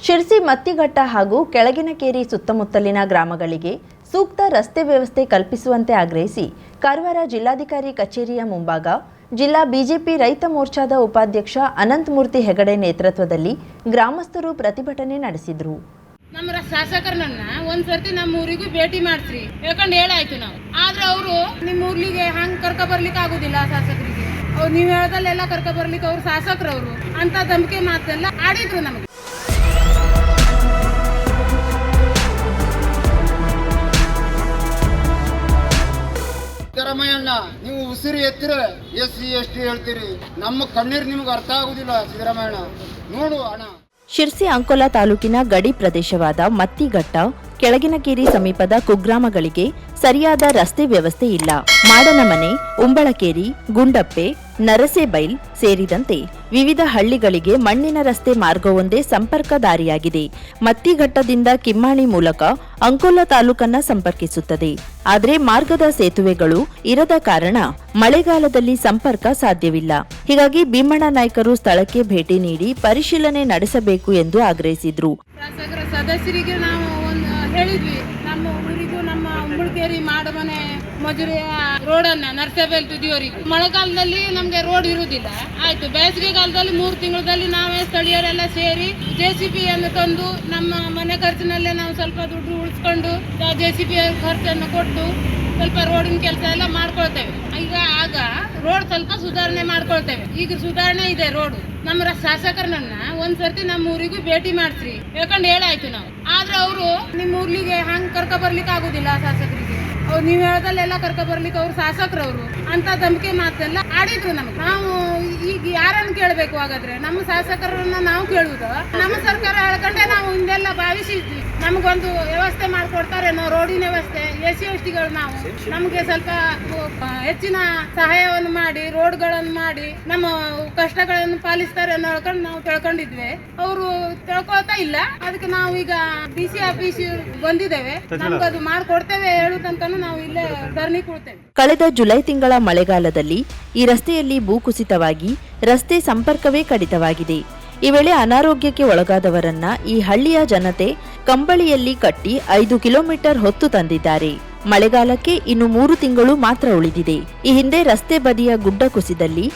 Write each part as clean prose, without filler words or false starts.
ಶಿರ್ಸಿ ಮತ್ತಿಘಟ್ಟ ಹಾಗೂ ಕೆಳಗಿನಕೇರಿ ಸುತ್ತಮುತ್ತಲಿನ ಗ್ರಾಮಗಳಿಗೆ ಸೂಕ್ತ ರಸ್ತೆ ವ್ಯವಸ್ಥೆ ಕಲ್ಪಿಸುವಂತೆ ಆಗ್ರಹಿಸಿ ಕಾರವಾರ ಜಿಲ್ಲಾಧಿಕಾರಿ ಕಚೇರಿಯ ಮುಂಭಾಗ ಜಿಲ್ಲಾ ಬಿಜೆಪಿ ರೈತ ಮೋರ್ಚಾದ ಉಪಾಧ್ಯಕ್ಷ ಅನಂತಮೂರ್ತಿ ಹೆಗಡೆ ನೇತೃತ್ವದಲ್ಲಿ ಗ್ರಾಮಸ್ಥರು ಪ್ರತಿಭಟನೆ ನಡೆಸಿದರು. ನಮ್ಮ ಶಾಸಕರನ್ನ ಒಂದ್ಸರ್ತಿ ನಮ್ಮ ಊರಿಗೂ ಭೇಟಿ ಮಾಡ್ಸ್ರಿ ಯಾಕಂದ್ರೆ ಹೇಳಾಯ್ತು ನಾವು. ಆದ್ರೆ ಅವರು ನಿಮ್ಮ ಊರ್ಲಿಗೆ ಹಂಗ್ ಕರ್ಕ ಬರ್ಲಿಕ್ಕೆ ಆಗುದಿಲ್ಲ ಶಾಸಕರಿಗೆ. ಅವ್ರು ನೀವು ಹೇಳ್ದಲ್ಲೆಲ್ಲ ಕರ್ಕ ಬರ್ಲಿಕ್ಕೆ ಅವ್ರು ಶಾಸಕರವರು ಅಂತ ಧಮಕಿ ಮಾತೆಲ್ಲ ಆಡಿದ್ರು ನಮಗೆ. ಸಿದ್ದರಾಮಯ್ಯಣ್ಣ, ನೀವು ಉಸಿರು ಎತ್ತಿರ SC ST ಹೇಳ್ತೀರಿ, ನಮ್ಮ ಕಣ್ಣೀರು ನಿಮ್ಗೆ ಅರ್ಥ ಆಗುದಿಲ್ಲ. ಸಿದ್ದರಾಮಯ್ಯಣ್ಣ ನೋಡು ಅಣ್ಣ. ಶಿರ್ಸಿ ಅಂಕೋಲಾ ತಾಲೂಕಿನ ಗಡಿ ಪ್ರದೇಶವಾದ ಮತ್ತಿಘಟ್ಟ, ಕೆಳಗಿನಕೇರಿ ಸಮೀಪದ ಕುಗ್ರಾಮಗಳಿಗೆ ಸರಿಯಾದ ರಸ್ತೆ ವ್ಯವಸ್ಥೆ ಇಲ್ಲ. ಮಾಡನಮನೆ, ಉಂಬಳಕೇರಿ, ಗುಂಡಪ್ಪೆ, ನರಸೇಬೈಲ್ ಸೇರಿದಂತೆ ವಿವಿಧ ಹಳ್ಳಿಗಳಿಗೆ ಮಣ್ಣಿನ ರಸ್ತೆ ಮಾರ್ಗವೊಂದೇ ಸಂಪರ್ಕ ದಾರಿಯಾಗಿದೆ. ಮತ್ತಿಘಟ್ಟದಿಂದ ಕಿಮ್ಮಾಣಿ ಮೂಲಕ ಅಂಕೋಲಾ ತಾಲೂಕನ್ನ ಸಂಪರ್ಕಿಸುತ್ತದೆ. ಆದರೆ ಮಾರ್ಗದ ಸೇತುವೆಗಳು ಇರದ ಕಾರಣ ಮಳೆಗಾಲದಲ್ಲಿ ಸಂಪರ್ಕ ಸಾಧ್ಯವಿಲ್ಲ. ಹೀಗಾಗಿ ಭೀಮಣ್ಣ ನಾಯ್ಕರು ಸ್ಥಳಕ್ಕೆ ಭೇಟಿ ನೀಡಿ ಪರಿಶೀಲನೆ ನಡೆಸಬೇಕು ಎಂದು ಆಗ್ರಹಿಸಿದ್ರು. ಶಾಸಕರ ಸದಸ್ಯರಿಗೆ ನಾವು ಹೇಳಿದ್ವಿ, ನಮ್ಮ ಊರಿಗೂ ನಮ್ಮ ಉಂಬಳಕೇರಿ ಮಾಡಮನೆ ಮಜುರಿಯ ರೋಡನ್ನ ನರಸೇಬೈಲ್ ತುದಿಯವರಿಗೆ ಮಳೆಗಾಲದಲ್ಲಿ ನಮ್ಗೆ ರೋಡ್ ಇರುವುದಿಲ್ಲ. ಆಯ್ತು, ಬೇಸಿಗೆ ಕಾಲದಲ್ಲಿ 3 ತಿಂಗಳಲ್ಲಿ ನಾವೇ ಸ್ಥಳೀಯರೆಲ್ಲ ಸೇರಿ JCB ಅನ್ನು ತಂದು ನಮ್ಮ ಮನೆ ಖರ್ಚಿನಲ್ಲೇ ನಾವು ಸ್ವಲ್ಪ ದುಡ್ಡು ಉಳಿಸ್ಕೊಂಡು JCB ಖರ್ಚನ್ನು ಕೊಟ್ಟು ಸ್ವಲ್ಪ ರೋಡಿನ ಕೆಲಸ ಎಲ್ಲ ಮಾಡ್ಕೊಳ್ತೇವೆ. ಆಗ ರೋಡ್ ಸ್ವಲ್ಪ ಸುಧಾರಣೆ ಮಾಡ್ಕೊಳ್ತೇವೆ. ಈಗ ಸುಧಾರಣೆ ಇದೆ ರೋಡ್. ನಮ್ಮ ಶಾಸಕರನ್ನ ಒಂದ್ಸರ್ತಿ ನಮ್ಮ ಊರಿಗೂ ಭೇಟಿ ಮಾಡ್ಸ್ರಿ ಯಾಕಂದ್ರೆ ಹೇಳಾಯ್ತು ನಾವು. ಆದ್ರೆ ಅವರು ನಿಮ್ಮ ಊರ್ಲಿಗೆ ಹಂಗ್ ಕರ್ಕ ಬರ್ಲಿಕ್ಕೆ ಆಗುದಿಲ್ಲ ಶಾಸಕರಿಗೆ. ಅವ್ರು ನೀವು ಹೇಳ್ದಲ್ಲೆಲ್ಲ ಕರ್ಕ ಬರ್ಲಿಕ್ಕೆ ಅವ್ರು ಶಾಸಕರವರು ಅಂತ ಧಮಕಿ ಮಾತೆಲ್ಲ ಆಡಿದ್ರು ನಮ್ಗೆ. ನಾವು ಈಗ ಯಾರನ್ನು ಕೇಳಬೇಕು? ಹಾಗಾದ್ರೆ ನಮ್ಮ ಶಾಸಕರನ್ನ ನಾವು ಕೇಳುವುದು. ನಮ್ಮ ಸರ್ಕಾರ ಹೇಳ್ಕೊಂಡೆ ನಾವು ಹಿಂದೆಲ್ಲ ಭಾವಿಸಿದ್ವಿ ನಮಗೊಂದು ವ್ಯವಸ್ಥೆ ಮಾಡ್ಕೊಡ್ತಾರೆ, ನಾವು ರೋಡಿನ ವ್ಯವಸ್ಥೆ SC STಗಳು ನಾವು ನಮಗೆ ಸ್ವಲ್ಪ ಹೆಚ್ಚಿನ ಸಹಾಯವನ್ನು ಮಾಡಿ ರೋಡ್ಗಳನ್ನು ಮಾಡಿ ನಮ್ಮ ಕಷ್ಟಗಳನ್ನು ಪಾಲಿಸ್ತಾರೆ ಅನ್ನೋ ಹೇಳ್ಕೊಂಡು ನಾವು ತಿಳ್ಕೊಂಡಿದ್ವಿ. ಅವರು ತಿಳ್ಕೊಳ್ತಾ ಇಲ್ಲ. ಅದಕ್ಕೆ ನಾವು ಈಗ DC ಆಫೀಸ್ ಬಂದಿದ್ದೇವೆ, ನಮ್ಗದು ಮಾಡ್ಕೊಡ್ತೇವೆ ಹೇಳು ತನಕ ನಾವು ಇಲ್ಲೇ ಧರಣಿ ಕೊಡ್ತೇವೆ. ಕಳೆದ ಜುಲೈ ತಿಂಗಳ ಮಳೆಗಾಲದಲ್ಲಿ ಈ ರಸ್ತೆಯಲ್ಲಿ ಭೂಕುಸಿತವಾಗಿ ರಸ್ತೆ ಸಂಪರ್ಕವೇ ಕಡಿತವಾಗಿದೆ. ಈ ವೇಳೆ ಅನಾರೋಗ್ಯಕ್ಕೆ ಒಳಗಾದವರನ್ನ ಈ ಹಳ್ಳಿಯ ಜನತೆ ಕಂಬಳಿಯಲ್ಲಿ ಕಟ್ಟಿ 5 ಕಿಲೋಮೀಟರ್ ಹೊತ್ತು ತಂದಿದ್ದಾರೆ. ಮಳೆಗಾಲಕ್ಕೆ ಇನ್ನು 3 ತಿಂಗಳು ಮಾತ್ರ ಉಳಿದಿದೆ. ಈ ಹಿಂದೆ ರಸ್ತೆ ಬದಿಯ ಗುಡ್ಡ ಕುಸಿದಲ್ಲಿ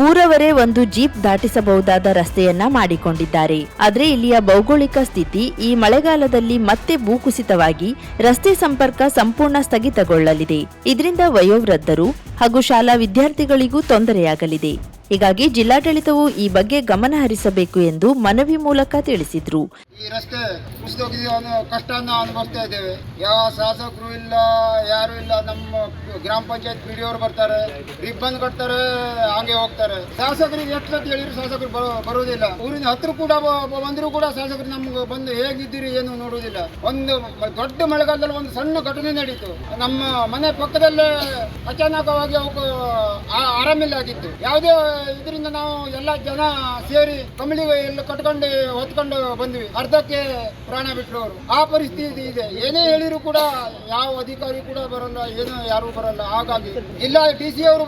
ಊರವರೇ ಒಂದು ಜೀಪ್ ದಾಟಿಸಬಹುದಾದ ರಸ್ತೆಯನ್ನ ಮಾಡಿಕೊಂಡಿದ್ದಾರೆ. ಆದರೆ ಇಲ್ಲಿಯ ಭೌಗೋಳಿಕ ಸ್ಥಿತಿ ಈ ಮಳೆಗಾಲದಲ್ಲಿ ಮತ್ತೆ ಭೂಕುಸಿತವಾಗಿ ರಸ್ತೆ ಸಂಪರ್ಕ ಸಂಪೂರ್ಣ ಸ್ಥಗಿತಗೊಳ್ಳಲಿದೆ. ಇದರಿಂದ ವಯೋವೃದ್ಧರು ಹಾಗೂ ಶಾಲಾ ವಿದ್ಯಾರ್ಥಿಗಳಿಗೂ ತೊಂದರೆಯಾಗಲಿದೆ. ಹೀಗಾಗಿ ಜಿಲ್ಲಾಡಳಿತವು ಈ ಬಗ್ಗೆ ಗಮನ ಹರಿಸಬೇಕು ಎಂದು ಮನವಿ ಮೂಲಕ ತಿಳಿಸಿದ್ರು. ಈ ರಸ್ತೆ ಕುಸಿದೋಗಿದೆ ಅನ್ನೋ ಕಷ್ಟನ ಅನುಭವಿಸ್ತಾ ಇದ್ದೇವೆ. ಯಾವ ಶಾಸಕರು ಇಲ್ಲ, ಯಾರು ಇಲ್ಲ. ನಮ್ಮ ಗ್ರಾಮ ಪಂಚಾಯತ್ PDಯವರು ಬರ್ತಾರೆ, ರಿಬ್ಬನ್ ಕಟ್ತಾರೆ, ಹಂಗೆ ಹೋಗ್ತಾರೆ. ಶಾಸಕರಿಗೆ ಎಷ್ಟು ಸತಿ ಹೇಳಿದ್ರು ಶಾಸಕರು ಬರುವುದಿಲ್ಲ. ಊರಿನ ಹತ್ರ ಕೂಡ ಬಂದರೂ ಕೂಡ ಶಾಸಕರು ನಮ್ಗೆ ಬಂದು ಹೇಗಿದ್ದೀರಿ ಏನು ನೋಡುವುದಿಲ್ಲ. ಒಂದು ದೊಡ್ಡ ಮಳೆಗಾಲದಲ್ಲಿ ಒಂದು ಸಣ್ಣ ಘಟನೆ ನಡೀತು. ನಮ್ಮ ಮನೆ ಪಕ್ಕದಲ್ಲೇ ಅಚಾನಕವಾಗಿ ಆರಾಮಿಲ್ಲ ಆಗಿತ್ತು. ಯಾವುದೇ ಇದರಿಂದ ನಾವು ಎಲ್ಲ ಜನ ಸೇರಿ ಕಂಬಳಿ ಎಲ್ಲ ಕಟ್ಕೊಂಡು ಹೊತ್ಕೊಂಡು ಬಂದ್ವಿ. ಅರ್ಧಕ್ಕೆ ಪ್ರಾಣ ಬಿಟ್ಟರು ಅವರು. ಆ ಪರಿಸ್ಥಿತಿ ಇದೆ. ಏನೇ ಹೇಳಿದ್ರು ಕೂಡ ಯಾವ ಅಧಿಕಾರಿ ಕೂಡ ಬರಲ್ಲ, ಏನೋ ಯಾರು ಬರಲ್ಲ. ಹಾಗಾಗಿ ಇಲ್ಲ DC ಅವರು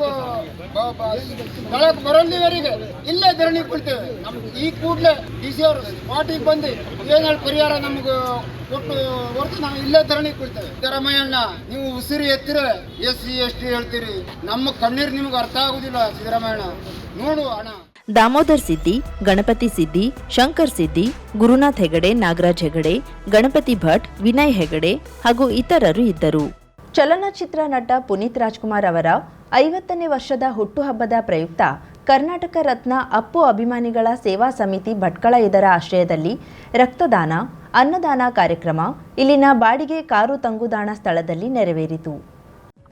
ಸ್ಥಳಕ್ಕೆ ಬರಲ್ಲಿವರೆಗೆ ಇಲ್ಲೇ ಧರಣಿ ಕೊಡ್ತೇವೆ. ನಮ್ಗೆ ಈ ಕೂಡಲೇ DC ಅವರು ಪಾರ್ಟಿಗೆ ಬಂದು ಏನೇಳಿ ಪರಿಹಾರ ನಮ್ಗೆ ಕೊಟ್ಟು ಹೊರತು ನಾವು ಇಲ್ಲೇ ಧರಣಿ ಕೊಡ್ತೇವೆ. ಸಿದ್ದರಾಮಯ್ಯಣ್ಣ, ನೀವು ಉಸಿರು ಎತ್ತಿರ SC ST ಹೇಳ್ತೀರಿ, ನಮ್ಮ ಕಣ್ಣೀರು ನಿಮ್ಗೆ ಅರ್ಥ ಆಗುದಿಲ್ಲ. ಸಿದ್ದರಾಮಯ್ಯಣ್ಣ ನೋಡು ಅಣ್ಣ. ದಾಮೋದರ್ ಸಿದ್ದಿ, ಗಣಪತಿ ಸಿದ್ದಿ, ಶಂಕರ್ ಸಿದ್ದಿ, ಗುರುನಾಥ್ ಹೆಗಡೆ, ನಾಗರಾಜ್ ಹೆಗಡೆ, ಗಣಪತಿ ಭಟ್, ವಿನಯ್ ಹೆಗಡೆ ಹಾಗೂ ಇತರರು ಇದ್ದರು. ಚಲನಚಿತ್ರ ನಟ ಪುನೀತ್ ರಾಜ್ಕುಮಾರ್ ಅವರ 50ನೇ ವರ್ಷದ ಹುಟ್ಟುಹಬ್ಬದ ಪ್ರಯುಕ್ತ ಕರ್ನಾಟಕ ರತ್ನ ಅಪ್ಪು ಅಭಿಮಾನಿಗಳ ಸೇವಾ ಸಮಿತಿ ಭಟ್ಕಳ ಇದರ ಆಶ್ರಯದಲ್ಲಿ ರಕ್ತದಾನ, ಅನ್ನದಾನ ಕಾರ್ಯಕ್ರಮ ಇಲ್ಲಿನ ಬಾಡಿಗೆ ಕಾರು ತಂಗುದಾಣ ಸ್ಥಳದಲ್ಲಿ ನೆರವೇರಿತು.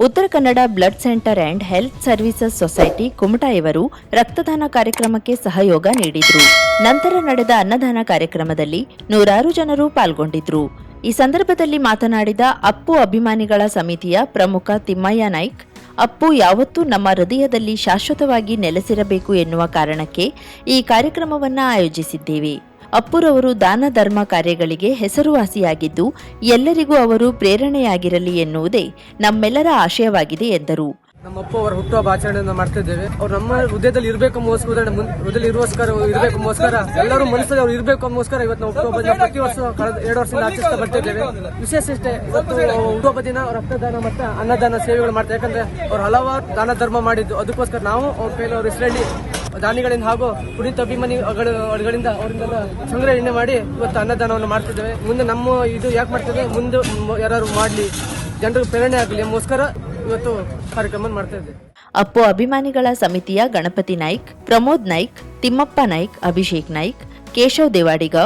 Uttara Kannada blood centre and health services society Kumta ಇವರು ರಕ್ತದಾನ ಕಾರ್ಯಕ್ರಮಕ್ಕೆ ಸಹಯೋಗ ನೀಡಿದ್ರು. ನಂತರ ನಡೆದ ಅನ್ನದಾನ ಕಾರ್ಯಕ್ರಮದಲ್ಲಿ 100 ಜನರು ಪಾಲ್ಗೊಂಡಿದ್ರು. ಈ ಸಂದರ್ಭದಲ್ಲಿ ಮಾತನಾಡಿದ ಅಪ್ಪು ಅಭಿಮಾನಿಗಳ ಸಮಿತಿಯ ಪ್ರಮುಖ ತಿಮ್ಮಯ್ಯ ನಾಯ್ಕ್, ಅಪ್ಪು ಯಾವತ್ತೂ ನಮ್ಮ ಹೃದಯದಲ್ಲಿ ಶಾಶ್ವತವಾಗಿ ನೆಲೆಸಿರಬೇಕು ಎನ್ನುವ ಕಾರಣಕ್ಕೆ ಈ ಕಾರ್ಯಕ್ರಮವನ್ನು ಆಯೋಜಿಸಿದ್ದೇವೆ. ಅಪ್ಪುರವರು ದಾನ ಧರ್ಮ ಕಾರ್ಯಗಳಿಗೆ ಹೆಸರುವಾಸಿಯಾಗಿದ್ದು ಎಲ್ಲರಿಗೂ ಅವರು ಪ್ರೇರಣೆಯಾಗಿರಲಿ ಎನ್ನುವುದೇ ನಮ್ಮೆಲ್ಲರ ಆಶಯವಾಗಿದೆ ಎಂದರು. ನಮ್ಮ ಅಪ್ಪ ಅವರ ಹುಟ್ಟುಹಬ್ಬ ಆಚರಣೆಯನ್ನು ಮಾಡ್ತಾ ಇದ್ದೇವೆ. ಅವ್ರು ನಮ್ಮ ಹೃದಯದಲ್ಲಿ ಇರಬೇಕೋಸ್ಕರ ಎಲ್ಲರೂ ಮನಸ್ಸಲ್ಲಿ ಅವ್ರು ಇರಬೇಕೋಸ್ಕರ ಇವತ್ತು ನಾವು ಹುಟ್ಟುಹಬ್ಬ ಪ್ರತಿ ವರ್ಷ ಕಳೆದ 2 ವರ್ಷದಿಂದ ಆಚರಿಸ್ತಾ ಬರ್ತಾ ಇದ್ದೇವೆ. ವಿಶೇಷ ಇಷ್ಟೇ, ಇವತ್ತು ಹುಟ್ಟುಹಬ್ಬ ದಿನ ರಕ್ತದಾನ ಮತ್ತು ಅನ್ನದಾನ ಸೇವೆಗಳು ಮಾಡ್ತಾರೆ. ಯಾಕಂದ್ರೆ ಅವ್ರು ಹಲವಾರು ದಾನ ಧರ್ಮ ಮಾಡಿದ್ದು, ಅದಕ್ಕೋಸ್ಕರ ನಾವು ಅವ್ರ ಕೈಲಿ ಅವ್ರ ಹೆಸರಲ್ಲಿ ದಾನಿಗಳಿಂದ ಹಾಗೂ ಪುನೀತ್ ಅಭಿಮಾನಿಗಳಿಂದ ಅವರಿಂದೆಲ್ಲ ಸಂಗ್ರಹಣೆ ಮಾಡಿ ಇವತ್ತು ಅನ್ನದಾನವನ್ನು ಮಾಡ್ತಿದ್ದೇವೆ. ಮುಂದೆ ನಮ್ಮ ಇದು ಯಾಕೆ ಮಾಡ್ತಿದ್ದೇವೆ, ಮುಂದೆ ಯಾರು ಮಾಡಲಿ, ಜನರಿಗೆ ಪ್ರೇರಣೆ ಆಗಲಿ ಎಂಬುಗೋಸ್ಕರ ಇವತ್ತು ಕಾರ್ಯಕ್ರಮ ಮಾಡ್ತಾ ಇದ್ದೇವೆ. ಅಪ್ಪು ಅಭಿಮಾನಿಗಳ ಸಮಿತಿಯ ಗಣಪತಿ ನಾಯ್ಕ್, ಪ್ರಮೋದ್ ನಾಯ್ಕ್, ತಿಮ್ಮಪ್ಪ ನಾಯ್ಕ್, ಅಭಿಷೇಕ್ ನಾಯ್ಕ್, ಕೇಶವ್ ದೇವಾಡಿಗ,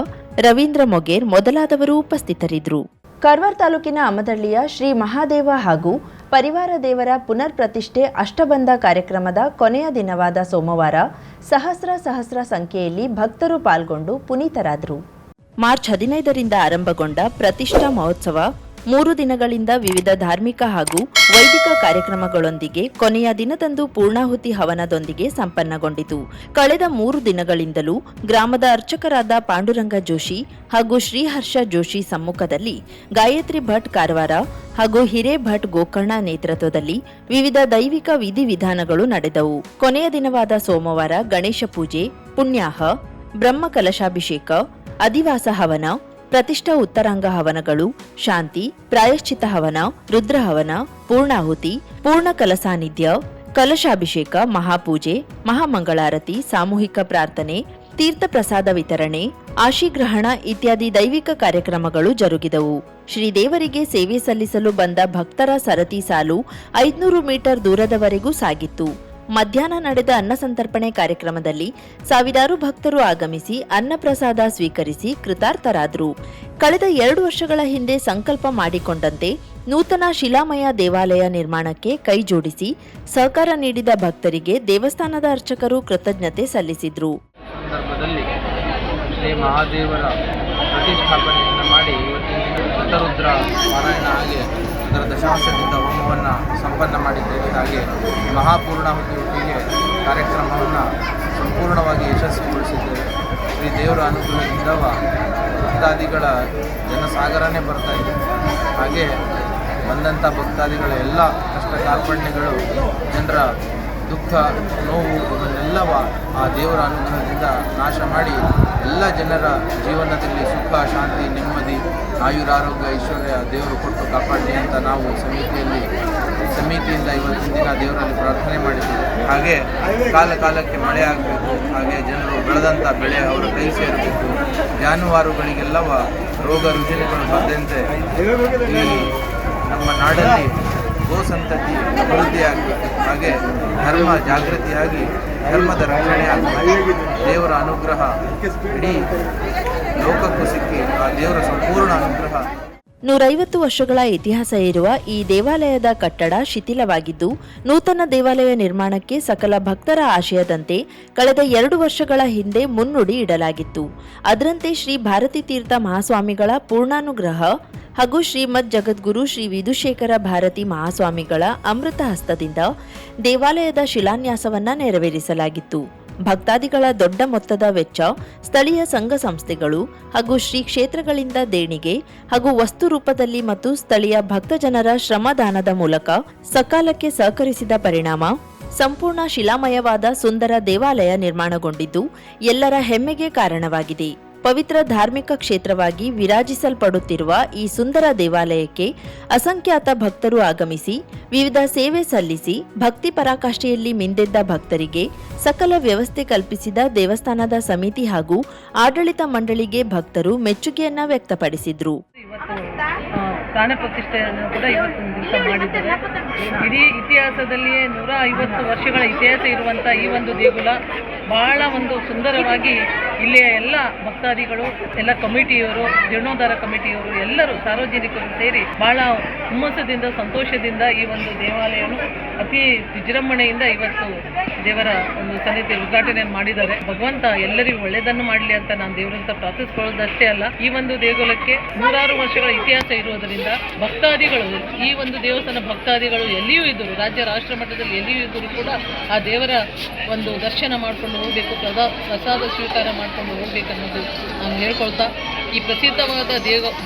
ರವೀಂದ್ರ ಮೊಗೇರ್ ಮೊದಲಾದವರು ಉಪಸ್ಥಿತರಿದ್ದರು. ಕಾರವಾರ ತಾಲೂಕಿನ ಅಮದಳ್ಳಿಯ ಶ್ರೀ ಮಹಾದೇವ ಹಾಗೂ ಪರಿವಾರ ದೇವರ ಪುನರ್ ಪ್ರತಿಷ್ಠೆ ಅಷ್ಟಬಂಧ ಕಾರ್ಯಕ್ರಮದ ಕೊನೆಯ ದಿನವಾದ ಸೋಮವಾರ ಸಹಸ್ರ ಸಂಖ್ಯೆಯಲ್ಲಿ ಭಕ್ತರು ಪಾಲ್ಗೊಂಡು ಪುನೀತರಾದರು. ಮಾರ್ಚ್ 15ರಿಂದ ಆರಂಭಗೊಂಡ ಪ್ರತಿಷ್ಠಾ ಮಹೋತ್ಸವ 3 ದಿನಗಳಿಂದ ವಿವಿಧ ಧಾರ್ಮಿಕ ಹಾಗೂ ವೈದಿಕ ಕಾರ್ಯಕ್ರಮಗಳೊಂದಿಗೆ ಕೊನೆಯ ದಿನದಂದು ಪೂರ್ಣಾಹುತಿ ಹವನದೊಂದಿಗೆ ಸಂಪನ್ನಗೊಂಡಿತು. ಕಳೆದ 3 ದಿನಗಳಿಂದಲೂ ಗ್ರಾಮದ ಅರ್ಚಕರಾದ ಪಾಂಡುರಂಗ ಜೋಶಿ ಹಾಗೂ ಶ್ರೀಹರ್ಷ ಜೋಶಿ ಸಮ್ಮುಖದಲ್ಲಿ ಗಾಯತ್ರಿ ಭಟ್ ಕಾರವಾರ ಹಾಗೂ ಹಿರೇ ಭಟ್ ಗೋಕರ್ಣ ನೇತೃತ್ವದಲ್ಲಿ ವಿವಿಧ ದೈವಿಕ ವಿಧಿವಿಧಾನಗಳು ನಡೆದವು. ಕೊನೆಯ ದಿನವಾದ ಸೋಮವಾರ ಗಣೇಶ ಪೂಜೆ, ಪುಣ್ಯಾಹ, ಬ್ರಹ್ಮ ಕಲಶಾಭಿಷೇಕ, ಅಧಿವಾಸ ಹವನ, ಪ್ರತಿಷ್ಠಾ ಉತ್ತರಾಂಗ ಹವನಗಳು, ಶಾಂತಿ, ಪ್ರಾಯಶ್ಚಿತ ಹವನ, ರುದ್ರ ಹವನ, ಪೂರ್ಣಾಹುತಿ, ಪೂರ್ಣ ಕಲಸಾನಿಧ್ಯ, ಕಲಶಾಭಿಷೇಕ, ಮಹಾಪೂಜೆ, ಮಹಾಮಂಗಳಾರತಿ, ಸಾಮೂಹಿಕ ಪ್ರಾರ್ಥನೆ, ತೀರ್ಥ ಪ್ರಸಾದ ವಿತರಣೆ, ಆಶೀಗ್ರಹಣ ಇತ್ಯಾದಿ ದೈವಿಕ ಕಾರ್ಯಕ್ರಮಗಳು ಜರುಗಿದವು. ಶ್ರೀದೇವರಿಗೆ ಸೇವೆ ಸಲ್ಲಿಸಲು ಬಂದ ಭಕ್ತರ ಸರತಿ ಸಾಲು 500 ಮೀಟರ್ ದೂರದವರೆಗೂ ಸಾಗಿತ್ತು. ಮಧ್ಯಾಹ್ನ ನಡೆದ ಅನ್ನ ಸಂತರ್ಪಣೆ ಕಾರ್ಯಕ್ರಮದಲ್ಲಿ ಸಾವಿರಾರು ಭಕ್ತರು ಆಗಮಿಸಿ ಅನ್ನಪ್ರಸಾದ ಸ್ವೀಕರಿಸಿ ಕೃತಾರ್ಥರಾದರು. ಕಳೆದ 2 ವರ್ಷಗಳ ಹಿಂದೆ ಸಂಕಲ್ಪ ಮಾಡಿಕೊಂಡಂತೆ ನೂತನ ಶಿಲಾಮಯ ದೇವಾಲಯ ನಿರ್ಮಾಣಕ್ಕೆ ಕೈಜೋಡಿಸಿ ಸಹಕಾರ ನೀಡಿದ ಭಕ್ತರಿಗೆ ದೇವಸ್ಥಾನದ ಅರ್ಚಕರು ಕೃತಜ್ಞತೆ ಸಲ್ಲಿಸಿದರು. ಸಂದರ್ಭದಲ್ಲಿ ಶ್ರೀ ಮಹಾದೇವರ ಪ್ರತಿಷ್ಠಾಪನೆಯನ್ನು ಮಾಡಿ ಇವತ್ತಿನ ಶತರುದ್ರ ಪಾರಾಯಣ ಹಾಗೆ ಅದರ ದಶಾಂಶದಿಂದ ಹೋಮವನ್ನು ಸಂಪನ್ನ ಮಾಡಿದ್ದೇವೆ. ಹಾಗೆ ಮಹಾಪೂರ್ಣಾಹುತಿ ಒಟ್ಟಿಗೆ ಕಾರ್ಯಕ್ರಮವನ್ನು ಸಂಪೂರ್ಣವಾಗಿ ಯಶಸ್ವಿಗೊಳಿಸಿದ್ದೇವೆ. ಶ್ರೀ ದೇವರ ಅನುಗ್ರಹದಿಂದ ಭಕ್ತಾದಿಗಳ ಜನಸಾಗರನೇ ಬರ್ತಾ ಇದೆ. ಹಾಗೆ ಬಂದಂಥ ಭಕ್ತಾದಿಗಳ ಎಲ್ಲ ಕಷ್ಟ ಕಾರ್ಪಣ್ಯಗಳು, ಜನರ ದುಃಖ ನೋವು ಇವನ್ನೆಲ್ಲವ ಆ ದೇವರ ಅನುಗ್ರಹದಿಂದ ನಾಶ ಮಾಡಿ ಎಲ್ಲ ಜನರ ಜೀವನದಲ್ಲಿ ಸುಖ, ಶಾಂತಿ, ನೆಮ್ಮದಿ, ಆಯುರಾರೋಗ್ಯ, ಐಶ್ವರ್ಯ ದೇವರು ಕೊಟ್ಟು ಕಾಪಾಡಲಿ ಅಂತ ನಾವು ಸಮಿತಿಯಿಂದ ಇವತ್ತಿನ ದಿನ ದೇವರಲ್ಲಿ ಪ್ರಾರ್ಥನೆ ಮಾಡಿದ್ದೀವಿ. ಹಾಗೆ ಕಾಲಕ್ಕೆ ಮಳೆ ಆಗಬೇಕು, ಹಾಗೆ ಜನರು ಬೆಳೆದಂಥ ಬೆಳೆ ಅವರ ಕೈ ಸೇರಬೇಕು, ಜಾನುವಾರುಗಳಿಗೆಲ್ಲವ ರೋಗ ರುಜಿನಗಳು ಬರದಂತೆ ಈ ನಮ್ಮ ನಾಡಲ್ಲಿ ಗೋಸಂತತಿ ಅಭಿವೃದ್ಧಿಯಾಗಬೇಕು. ಹಾಗೆ ಧರ್ಮ ಜಾಗೃತಿಯಾಗಿ ಧರ್ಮದ ರಕ್ಷಣೆಯಾಗಬೇಕು. ದೇವರ ಅನುಗ್ರಹ ಇಡೀ ಲೋಕಕ್ಕೂ ಸಿಕ್ಕಿ ಆ ದೇವರ ಸಂಪೂರ್ಣ ಅನುಗ್ರಹ. 150 ವರ್ಷಗಳ ಇತಿಹಾಸ ಇರುವ ಈ ದೇವಾಲಯದ ಕಟ್ಟಡ ಶಿಥಿಲವಾಗಿದ್ದು, ನೂತನ ದೇವಾಲಯ ನಿರ್ಮಾಣಕ್ಕೆ ಸಕಲ ಭಕ್ತರ ಆಶಯದಂತೆ ಕಳೆದ 2 ವರ್ಷಗಳ ಹಿಂದೆ ಮುನ್ನುಡಿ ಇಡಲಾಗಿತ್ತು. ಅದರಂತೆ ಶ್ರೀ ಭಾರತೀ ತೀರ್ಥ ಮಹಾಸ್ವಾಮಿಗಳ ಪೂರ್ಣಾನುಗ್ರಹ ಹಾಗೂ ಶ್ರೀಮದ್ ಜಗದ್ಗುರು ಶ್ರೀ ವಿಧುಶೇಖರ ಭಾರತಿ ಮಹಾಸ್ವಾಮಿಗಳ ಅಮೃತ ಹಸ್ತದಿಂದ ದೇವಾಲಯದ ಶಿಲಾನ್ಯಾಸವನ್ನ ನೆರವೇರಿಸಲಾಗಿತ್ತು. ಭಕ್ತಾದಿಗಳ ದೊಡ್ಡ ಮೊತ್ತದ ವೆಚ್ಚ, ಸ್ಥಳೀಯ ಸಂಘ ಸಂಸ್ಥೆಗಳು ಹಾಗೂ ಶ್ರೀ ಕ್ಷೇತ್ರಗಳಿಂದ ದೇಣಿಗೆ ಹಾಗೂ ವಸ್ತು ರೂಪದಲ್ಲಿ ಮತ್ತು ಸ್ಥಳೀಯ ಭಕ್ತಜನರ ಶ್ರಮದಾನದ ಮೂಲಕ ಸಕಾಲಕ್ಕೆ ಸಹಕರಿಸಿದ ಪರಿಣಾಮ ಸಂಪೂರ್ಣ ಶಿಲಾಮಯವಾದ ಸುಂದರ ದೇವಾಲಯ ನಿರ್ಮಾಣಗೊಂಡಿದ್ದು ಎಲ್ಲರ ಹೆಮ್ಮೆಗೆ ಕಾರಣವಾಗಿದೆ. ಪವಿತ್ರ ಧಾರ್ಮಿಕ ಕ್ಷೇತ್ರವಾಗಿ ವಿರಾಜಿಸಲ್ಪಡುತ್ತಿರುವ ಈ ಸುಂದರ ದೇವಾಲಯಕ್ಕೆ ಅಸಂಖ್ಯಾತ ಭಕ್ತರು ಆಗಮಿಸಿ ವಿವಿಧ ಸೇವೆ ಸಲ್ಲಿಸಿ ಭಕ್ತಿ ಪರಾಕಾಷ್ಠೆಯಲ್ಲಿ ಮಿಂದೆದ್ದ ಭಕ್ತರಿಗೆ ಸಕಲ ವ್ಯವಸ್ಥೆ ಕಲ್ಪಿಸಿದ ದೇವಸ್ಥಾನದ ಸಮಿತಿ ಹಾಗೂ ಆಡಳಿತ ಮಂಡಳಿಗೆ ಭಕ್ತರು ಮೆಚ್ಚುಗೆಯನ್ನ ವ್ಯಕ್ತಪಡಿಸಿದ್ರು. ಪ್ರಾಣ ಪ್ರತಿಷ್ಠೆಯನ್ನು ಕೂಡ ಇವತ್ತಿನ ದಿವಸ ಮಾಡಿದ್ದಾರೆ. ಇಡೀ ಇತಿಹಾಸದಲ್ಲಿಯೇ 150 ವರ್ಷಗಳ ಇತಿಹಾಸ ಇರುವಂಥ ಈ ಒಂದು ದೇಗುಲ ಬಹಳ ಒಂದು ಸುಂದರವಾಗಿ ಇಲ್ಲಿಯ ಎಲ್ಲ ಭಕ್ತಾದಿಗಳು, ಎಲ್ಲ ಕಮಿಟಿಯವರು, ಜೀರ್ಣೋದ್ಧಾರ ಕಮಿಟಿಯವರು, ಎಲ್ಲರೂ ಸಾರ್ವಜನಿಕರು ಸೇರಿ ಬಹಳ ಹುಮ್ಮಸ್ಸದಿಂದ, ಸಂತೋಷದಿಂದ ಈ ಒಂದು ದೇವಾಲಯವನ್ನು ಅತಿ ವಿಜೃಂಭಣೆಯಿಂದ ಇವತ್ತು ದೇವರ ಒಂದು ಸನ್ನಿಧಿ ಉದ್ಘಾಟನೆ ಮಾಡಿದ್ದಾರೆ. ಭಗವಂತ ಎಲ್ಲರಿಗೂ ಒಳ್ಳೆಯದನ್ನು ಮಾಡಲಿ ಅಂತ ನಾನು ದೇವರಂತ ಪ್ರಾರ್ಥಿಸಿಕೊಳ್ಳೋದಷ್ಟೇ ಅಲ್ಲ, ಈ ಒಂದು ದೇಗುಲಕ್ಕೆ 100 ವರ್ಷಗಳ ಇತಿಹಾಸ ಇರುವುದರಿಂದ ಭಕ್ತಾದಿಗಳು, ಈ ಒಂದು ದೇವಸ್ಥಾನ ಭಕ್ತಾದಿಗಳು ಎಲ್ಲಿಯೂ ಇದ್ದರು, ರಾಜ್ಯ ರಾಷ್ಟ್ರ ಮಟ್ಟದಲ್ಲಿ ಎಲ್ಲಿಯೂ ಇದ್ದರೂ ಕೂಡ ಆ ದೇವರ ಒಂದು ದರ್ಶನ ಮಾಡಿಕೊಂಡು ಹೋಗಬೇಕು, ಪ್ರಸಾದ ಸ್ವೀಕಾರ ಮಾಡಿಕೊಂಡು ಹೋಗ್ಬೇಕನ್ನೋದು ನಾನು ಹೇಳ್ಕೊಳ್ತಾ, ಈ ಪ್ರಸಿದ್ಧವಾದ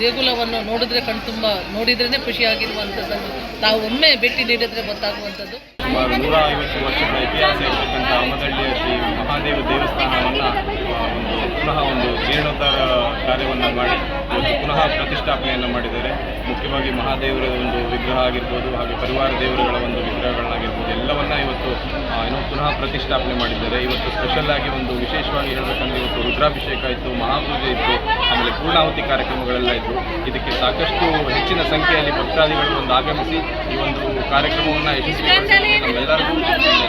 ದೇಗುಲವನ್ನು ನೋಡಿದ್ರೆ ಕಣ್ತುಂಬ ನೋಡಿದ್ರೇ ಖುಷಿಯಾಗಿರುವಂಥದ್ದು, ತಾವು ಒಮ್ಮೆ ಭೇಟಿ ನೀಡಿದ್ರೆ ಗೊತ್ತಾಗುವಂಥದ್ದು. ಸುಮಾರು 150 ವರ್ಷಗಳ ಇತಿಹಾಸ ಇರತಕ್ಕಂಥ ಆಮದಹಳ್ಳಿಯ ಶ್ರೀ ಮಹಾದೇವ ದೇವಸ್ಥಾನವನ್ನು ಪುನಃ ಒಂದು ಜೀರ್ಣೋದ್ಧಾರ ಕಾರ್ಯವನ್ನು ಮಾಡಿ ಇವತ್ತು ಪುನಃ ಪ್ರತಿಷ್ಠಾಪನೆಯನ್ನು ಮಾಡಿದ್ದಾರೆ. ಮುಖ್ಯವಾಗಿ ಮಹಾದೇವರ ಒಂದು ವಿಗ್ರಹ ಆಗಿರ್ಬೋದು, ಹಾಗೆ ಪರಿವಾರ ದೇವರುಗಳ ಒಂದು ವಿಗ್ರಹಗಳಾಗಿರ್ಬೋದು, ಎಲ್ಲವನ್ನ ಇವತ್ತು ಪುನಃ ಪ್ರತಿಷ್ಠಾಪನೆ ಮಾಡಿದ್ದಾರೆ. ಇವತ್ತು ಸ್ಪೆಷಲ್ ಆಗಿ ಒಂದು ವಿಶೇಷವಾಗಿ ಹೇಳಬೇಕಂದ್ರೆ ಇವತ್ತು ರುದ್ರಾಭಿಷೇಕ ಇತ್ತು, ಮಹಾಪೂಜೆ ಇತ್ತು, ಆಮೇಲೆ ಪೂರ್ಣಾಹುತಿ ಕಾರ್ಯಕ್ರಮಗಳೆಲ್ಲ ಇತ್ತು. ಇದಕ್ಕೆ ಸಾಕಷ್ಟು ಹೆಚ್ಚಿನ ಸಂಖ್ಯೆಯಲ್ಲಿ ಭಕ್ತಾದಿಗಳು ಒಂದು ಆಗಮಿಸಿ ಈ ಒಂದು ಕಾರ್ಯಕ್ರಮವನ್ನು ಯಶಸ್ವಿಗೊಳಿಸಿ ನಮ್ಮೆಲ್ಲರಿಗೂ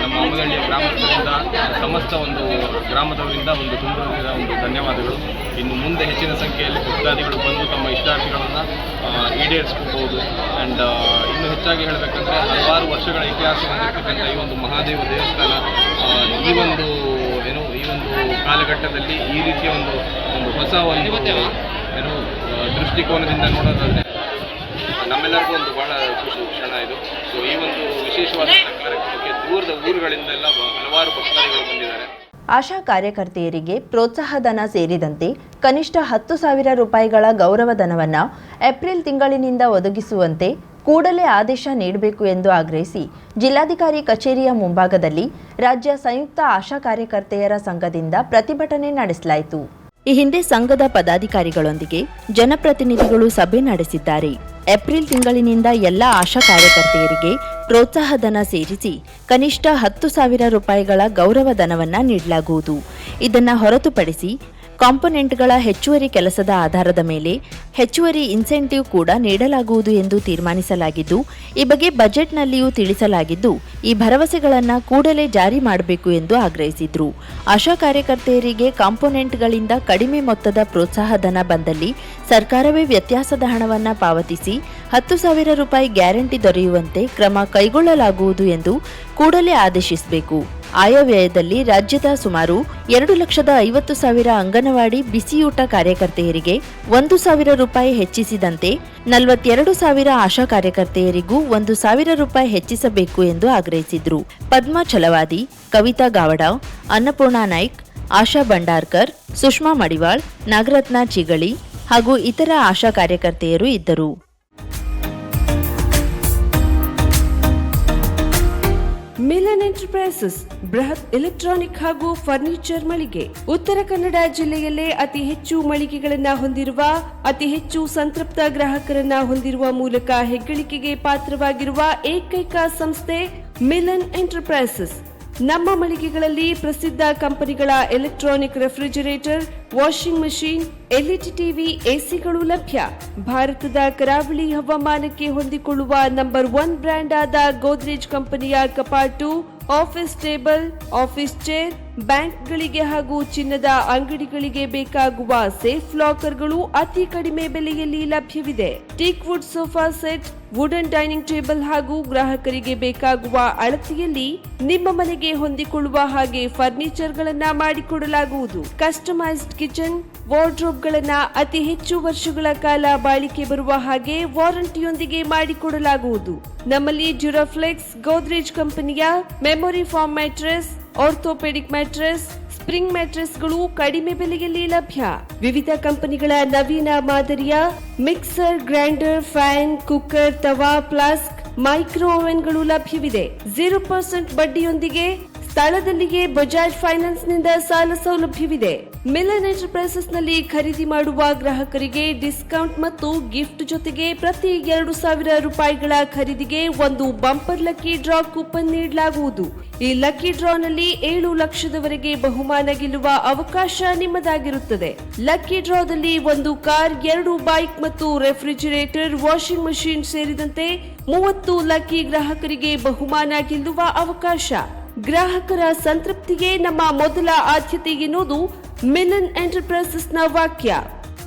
ನಮ್ಮ ಆಮದಹಳ್ಳಿಯ ಗ್ರಾಮಸ್ಥರಿಂದ ಸಮಸ್ತ ಒಂದು ಗ್ರಾಮದವರಿಂದ ಒಂದು ತುಂಬಿದ ಒಂದು ಧನ್ಯವಾದಗಳು. ಇನ್ನು ಮುಂದೆ ಹೆಚ್ಚಿನ ಸಂಖ್ಯೆಯಲ್ಲಿ ಭಕ್ತಾದಿಗಳು ಬಂದು ತಮ್ಮ ಇಷ್ಟಾರ್ಥಿಗಳನ್ನು ಈಡೇರಿಸ್ಕೋಬಹುದು. ಆ್ಯಂಡ್ ಇನ್ನು ಹೆಚ್ಚಾಗಿ ಹೇಳಬೇಕಂದ್ರೆ ಹಲವಾರು ವರ್ಷಗಳ ಇತಿಹಾಸ ಹೊಂದಿರತಕ್ಕಂಥ ಈ ಒಂದು ಮಹಾದೇವ ದೇವಸ್ಥಾನ ಈ ಒಂದು ಕಾಲಘಟ್ಟದಲ್ಲಿ ಈ ರೀತಿಯ ಒಂದು ಹೊಸ ಒಂದು ದೃಷ್ಟಿಕೋನದಿಂದ ನೋಡೋದಾದರೆ ನಮ್ಮೆಲ್ಲರಿಗೂ ಒಂದು ಭಾಳ ಖುಷಿ ಕ್ಷಣ ಇದು. ಸೊ ಈ ಒಂದು ವಿಶೇಷವಾದ ಕಾರ್ಯಕ್ರಮಕ್ಕೆ ದೂರದ ಊರುಗಳಿಂದೆಲ್ಲ ಹಲವಾರು ಭಕ್ತಾದಿಗಳು ಬಂದಿದ್ದಾರೆ. ಆಶಾ ಕಾರ್ಯಕರ್ತೆಯರಿಗೆ ಪ್ರೋತ್ಸಾಹಧನ ಸೇರಿದಂತೆ ಕನಿಷ್ಠ 10,000 ರೂಪಾಯಿಗಳ ಗೌರವಧನವನ್ನು ಏಪ್ರಿಲ್ ತಿಂಗಳಿನಿಂದ ಒದಗಿಸುವಂತೆ ಕೂಡಲೇ ಆದೇಶ ನೀಡಬೇಕು ಎಂದು ಆಗ್ರಹಿಸಿ ಜಿಲ್ಲಾಧಿಕಾರಿ ಕಚೇರಿಯ ಮುಂಭಾಗದಲ್ಲಿ ರಾಜ್ಯ ಸಂಯುಕ್ತ ಆಶಾ ಕಾರ್ಯಕರ್ತೆಯರ ಸಂಘದಿಂದ ಪ್ರತಿಭಟನೆ ನಡೆಸಲಾಯಿತು. ಈ ಹಿಂದೆ ಸಂಘದ ಪದಾಧಿಕಾರಿಗಳೊಂದಿಗೆ ಜನಪ್ರತಿನಿಧಿಗಳು ಸಭೆ ನಡೆಸಿದ್ದಾರೆ. ಏಪ್ರಿಲ್ ತಿಂಗಳಿನಿಂದ ಎಲ್ಲ ಆಶಾ ಕಾರ್ಯಕರ್ತೆಯರಿಗೆ ಪ್ರೋತ್ಸಾಹಧನ ಸೇರಿಸಿ ಕನಿಷ್ಠ 10,000 ರೂಪಾಯಿಗಳ ಗೌರವಧನವನ್ನು ನೀಡಲಾಗುವುದು. ಇದನ್ನು ಹೊರತುಪಡಿಸಿ ಕಾಂಪೊನೆಂಟ್ಗಳ ಹೆಚ್ಚುವರಿ ಕೆಲಸದ ಆಧಾರದ ಮೇಲೆ ಹೆಚ್ಚುವರಿ ಇನ್ಸೆಂಟಿವ್ ಕೂಡ ನೀಡಲಾಗುವುದು ಎಂದು ತೀರ್ಮಾನಿಸಲಾಗಿದ್ದು, ಈ ಬಗ್ಗೆ ಬಜೆಟ್ನಲ್ಲಿಯೂ ತಿಳಿಸಲಾಗಿದ್ದು, ಈ ಭರವಸೆಗಳನ್ನು ಕೂಡಲೇ ಜಾರಿ ಮಾಡಬೇಕು ಎಂದು ಆಗ್ರಹಿಸಿದರು. ಆಶಾ ಕಾರ್ಯಕರ್ತೆಯರಿಗೆ ಕಾಂಪೊನೆಂಟ್ಗಳಿಂದ ಕಡಿಮೆ ಮೊತ್ತದ ಪ್ರೋತ್ಸಾಹಧನ ಬಂದಲ್ಲಿ ಸರ್ಕಾರವೇ ವ್ಯತ್ಯಾಸದ ಹಣವನ್ನು ಪಾವತಿಸಿ 10,000 ರೂಪಾಯಿ ಗ್ಯಾರಂಟಿ ದೊರೆಯುವಂತೆ ಕ್ರಮ ಕೈಗೊಳ್ಳಲಾಗುವುದು ಎಂದು ಕೂಡಲೇ ಆದೇಶಿಸಬೇಕು. ಆಯವ್ಯಯದಲ್ಲಿ ರಾಜ್ಯದ ಸುಮಾರು 2,50,000 ಅಂಗನವಾಡಿ ಬಿಸಿಯೂಟ ಕಾರ್ಯಕರ್ತೆಯರಿಗೆ 1,000 ರೂಪಾಯಿ ಹೆಚ್ಚಿಸಿದಂತೆ 42,000 ಆಶಾ ಕಾರ್ಯಕರ್ತೆಯರಿಗೂ 1,000 ರೂಪಾಯಿ ಹೆಚ್ಚಿಸಬೇಕು ಎಂದು ಆಗ್ರಹಿಸಿದರು. ಪದ್ಮಾ ಛಲವಾದಿ, ಕವಿತಾ ಗಾವಡ, ಅನ್ನಪೂರ್ಣ ನಾಯ್ಕ್, ಆಶಾ ಭಂಡಾರ್ಕರ್, ಸುಷ್ಮಾ ಮಡಿವಾಳ್, ನಾಗರತ್ನ ಚಿಗಳಿ ಹಾಗೂ ಇತರ ಆಶಾ ಕಾರ್ಯಕರ್ತೆಯರು ಇದ್ದರು. ಮಿಲನ್ ಎಂಟರ್ಪ್ರೈಸಸ್ ಬೃಹತ್ ಎಲೆಕ್ಟ್ರಾನಿಕ್ ಹಾಗೂ ಫರ್ನಿಚರ್ ಮಳಿಗೆ. ಉತ್ತರ ಕನ್ನಡ ಜಿಲ್ಲೆಯಲ್ಲೇ ಅತಿ ಹೆಚ್ಚು ಮಳಿಗೆಗಳನ್ನ ಹೊಂದಿರುವ, ಅತಿ ಹೆಚ್ಚು ಸಂತೃಪ್ತ ಗ್ರಾಹಕರನ್ನ ಹೊಂದಿರುವ ಮೂಲಕ ಹೆಗ್ಗಳಿಕೆಗೆ ಪಾತ್ರವಾಗಿರುವ ಏಕೈಕ ಸಂಸ್ಥೆ ಮಿಲನ್ ಎಂಟರ್ಪ್ರೈಸಸ್. ನಮ್ಮ ಮಳಿಗೆಗಳಲ್ಲಿ ಪ್ರಸಿದ್ಧ ಕಂಪನಿಗಳ electronic refrigerator, washing machine, LED TV, ಎಸಿಗಳು ಲಭ್ಯ. ಭಾರತದ ಕರಾವಳಿ ಹವಾಮಾನಕ್ಕೆ ಹೊಂದಿಕೊಳ್ಳುವ ನಂಬರ್ 1 ಬ್ರ್ಯಾಂಡ್ ಆದ ಗೋದ್ರೇಜ್ ಕಂಪನಿಯ ಕಪಾಟು, ಆಫೀಸ್ ಟೇಬಲ್, ಆಫೀಸ್ ಚೇರ್, ಬ್ಯಾಂಕ್ಗಳಿಗೆ ಹಾಗೂ ಚಿನ್ನದ ಅಂಗಡಿಗಳಿಗೆ ಬೇಕಾಗುವ ಸೇಫ್ ಲಾಕರ್ಗಳು ಅತಿ ಕಡಿಮೆ ಬೆಲೆಯಲ್ಲಿ ಲಭ್ಯವಿದೆ. Teak wood sofa set, wooden dining table ಹಾಗೂ ಗ್ರಾಹಕರಿಗೆ ಬೇಕಾಗುವ ಅಳತೆಯಲ್ಲಿ ನಿಮ್ಮ ಮನೆಗೆ ಹೊಂದಿಕೊಳ್ಳುವ ಹಾಗೆ ಫರ್ನಿಚರ್ ಗಳನ್ನ ಮಾಡಿಕೊಡಲಾಗುವುದು. ಕಸ್ಟಮೈಸ್ಡ್ ಕಿಚನ್, ವಾರ್ಡ್ರೋಬ್ ಗಳನ್ನ ಅತಿ ಹೆಚ್ಚು ವರ್ಷಗಳ ಕಾಲ ಬಾಳಿಕೆ ಬರುವ ಹಾಗೆ ವಾರಂಟಿಯೊಂದಿಗೆ ಮಾಡಿಕೊಡಲಾಗುವುದು. ನಮ್ಮಲ್ಲಿ ಡ್ಯೂರಾಫ್ಲೆಕ್ಸ್, ಗೋದ್ರೇಜ್ ಕಂಪನಿಯ memory foam mattress, orthopedic mattress, spring ಮ್ಯಾಟ್ರೆಸ್ಗಳು ಕಡಿಮೆ ಬೆಲೆಯಲ್ಲಿ ಲಭ್ಯ. ವಿವಿಧ ಕಂಪನಿಗಳ ನವೀನ ಮಾದರಿಯ mixer, grinder, fan, cooker, tawa, flask, micro ಓವೆನ್ಗಳು ಲಭ್ಯವಿದೆ. 0% ಬಡ್ಡಿಯೊಂದಿಗೆ ಸ್ಥಳದಲ್ಲಿಯೇ ಬಜಾಜ್ ಫೈನಾನ್ಸ್ ನಿಂದ ಸಾಲ ಸೌಲಭ್ಯವಿದೆ. ಮಿಲನ್ ಎಂಟರ್ಪ್ರೈಸಸ್ ನಲ್ಲಿ ಖರೀದಿ ಮಾಡುವ ಗ್ರಾಹಕರಿಗೆ ಡಿಸ್ಕೌಂಟ್ ಮತ್ತು ಗಿಫ್ಟ್ ಜೊತೆಗೆ ಪ್ರತಿ 2,000 ರೂಪಾಯಿಗಳ ಖರೀದಿಗೆ ಒಂದು ಬಂಪರ್ ಲಕ್ಕಿ ಡ್ರಾ ಕೂಪನ್ ನೀಡಲಾಗುವುದು. ಈ ಲಕ್ಕಿ ಡ್ರಾನಲ್ಲಿ 7 ಲಕ್ಷದವರೆಗೆ ಬಹುಮಾನ ಗೆಲ್ಲುವ ಅವಕಾಶ ನಿಮ್ಮದಾಗಿರುತ್ತದೆ. ಲಕ್ಕಿ ಡ್ರಾದಲ್ಲಿ 1 ಕಾರ್, 2 ಬೈಕ್ ಮತ್ತು ರೆಫ್ರಿಜರೇಟರ್, ವಾಷಿಂಗ್ ಮಷೀನ್ ಸೇರಿದಂತೆ 30 ಲಕ್ಕಿ ಗ್ರಾಹಕರಿಗೆ ಬಹುಮಾನ ಗೆಲ್ಲುವ ಅವಕಾಶ. ಗ್ರಾಹಕರ ಸಂತೃಪ್ತಿಗೆ ನಮ್ಮ ಮೊದಲ ಆದ್ಯತೆ ಎನ್ನುವುದು ಮಿಲನ್ ಎಂಟರ್ಪ್ರೈಸಸ್ ನ ವಾಕ್ಯ.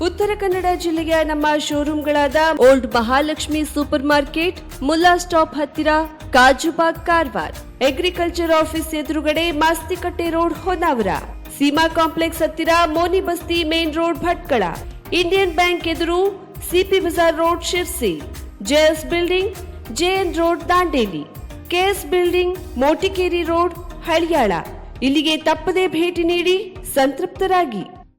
ಉತ್ತರ ಕನ್ನಡ ಜಿಲ್ಲೆಯ ನಮ್ಮ ಶೋರೂಮ್ಗಳಾದ old Mahalakshmi super market, Mulla stop ಹತ್ತಿರ, ಕಾಜುಬಾಗ್ ಕಾರವಾರ, ಅಗ್ರಿಕಲ್ಚರ್ ಆಫೀಸ್ ಎದುರುಗಡೆ ಮಾಸ್ತಿಕಟ್ಟೆ ರೋಡ್ ಹೊನ್ನಾವರ, ಸೀಮಾ ಕಾಂಪ್ಲೆಕ್ಸ್ ಹತ್ತಿರ Moni Basti main road Bhatkal, Indian Bank ಎದುರು CP Bazar road Sirsi, JS building, JN road Dandeli, KS building, Motikeri road Haliyal. ಇಲ್ಲಿಗೆ ತಪ್ಪದೇ ಭೇಟಿ ನೀಡಿ ಸಂತೃಪ್ತರಾಗಿ.